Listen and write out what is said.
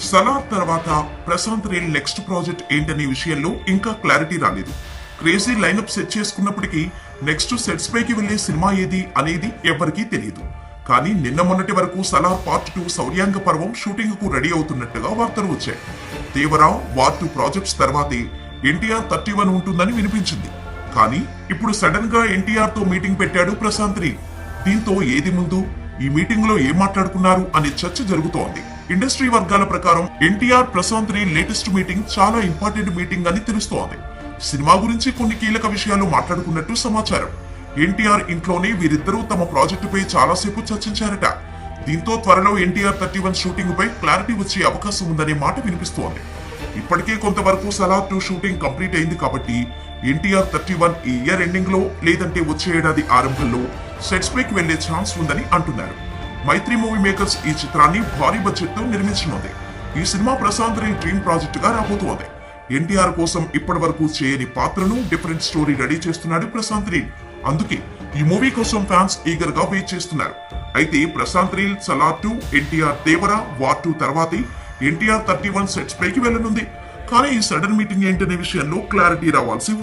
సలార్ తర్వాత Prashanth Neel next project ఏంటనే విషయంలో ఇంకా క్లారిటీ రాలేదు. క్రేజీ లైనప్ సెట్ చేసుకున్నప్పటికీ నెక్స్ట్ సెట్స్ పైకి వెళ్లే సినిమా ఏది అనేది ఎవరికీ తెలియదు. కానీ నిన్న మొన్నటి వరకు సలార్ పార్ట్ 2 శౌర్యాంగ పర్వం షూటింగ్ కు రెడీ అవుతున్నట్టుగా వార్తలు వచ్చాయి. దేవరా వార్ 2 ప్రాజెక్ట్స్ తర్వాతే ఎన్టీఆర్ 31 ఉంటుందని వినిపించింది. కానీ ఇప్పుడు సడన్ గా ఎన్టీఆర్ తో మీటింగ్ పెట్టాడు ప్రశాంత్ నీల్. దీంతో ఏది ముందు, ఈ మీటింగ్ లో ఏం మాట్లాడుకున్నారు అనే చర్చ జరుగుతోంది. ఇండస్ట్రీ వర్గాల ప్రకారం ఎన్టీఆర్ ప్రశాంత్ నీల్ లేటెస్ట్ మీటింగ్ చాలా ఇంపార్టెంట్ మీటింగ్ అని తెలుస్తోంది. సినిమా గురించి కొన్ని కీలక విషయాలు మాట్లాడుకున్నట్టు సమాచారం. ఎన్టీఆర్ ఇంట్లోనే వీరిద్దరూ తమ ప్రాజెక్టుపై చాలాసేపు చర్చించారట. దీంతో త్వరలో ఎన్టీఆర్ 31 షూటింగ్ పై క్లారిటీ వచ్చే అవకాశం ఉందనే మాట వినిపిస్తోంది. ఇప్పటికే కొంతవరకు సలార్ 2 షూటింగ్ కంప్లీట్ అయింది కాబట్టి ఎన్టీఆర్ 31 ఈ ఇయర్ ఎండింగ్ లో లేదంటే వచ్చే ఏడాది ఆరంభంలో సెట్స్ పైకి వెళ్లే ఛాన్స్ ఉందని అంటున్నారు. మైత్రి మూవీ మేకర్స్ ఈ చిత్రాన్ని భారీ బడ్జెట్ తో నిర్మించనుంది. ఈ cinema Prashanth Neel dream project గా రాబోతోంది. ఎన్టీఆర్ కోసం ఇప్పటి వరకు చేయని పాత్రను డిఫరెంట్ స్టోరీ రెడీ చేస్తున్నాడు ప్రశాంత్ నీల్. అందుకే ఈ మూవీ కోసం ఫ్యాన్స్ ఈగర్ గా వెయిట్ చేస్తున్నారు. అయితే ప్రశాంత్ నీల్ సలార్ 2, ఎన్టీఆర్ దేవరా వార్ 2 తర్వాతే ఎన్టీఆర్ 31 సెట్స్ పైకి వెళ్లనుంది. కానీ ఈ సడన్ మీటింగ్ ఏంటనే విషయంలో క్లారిటీ రావాల్సి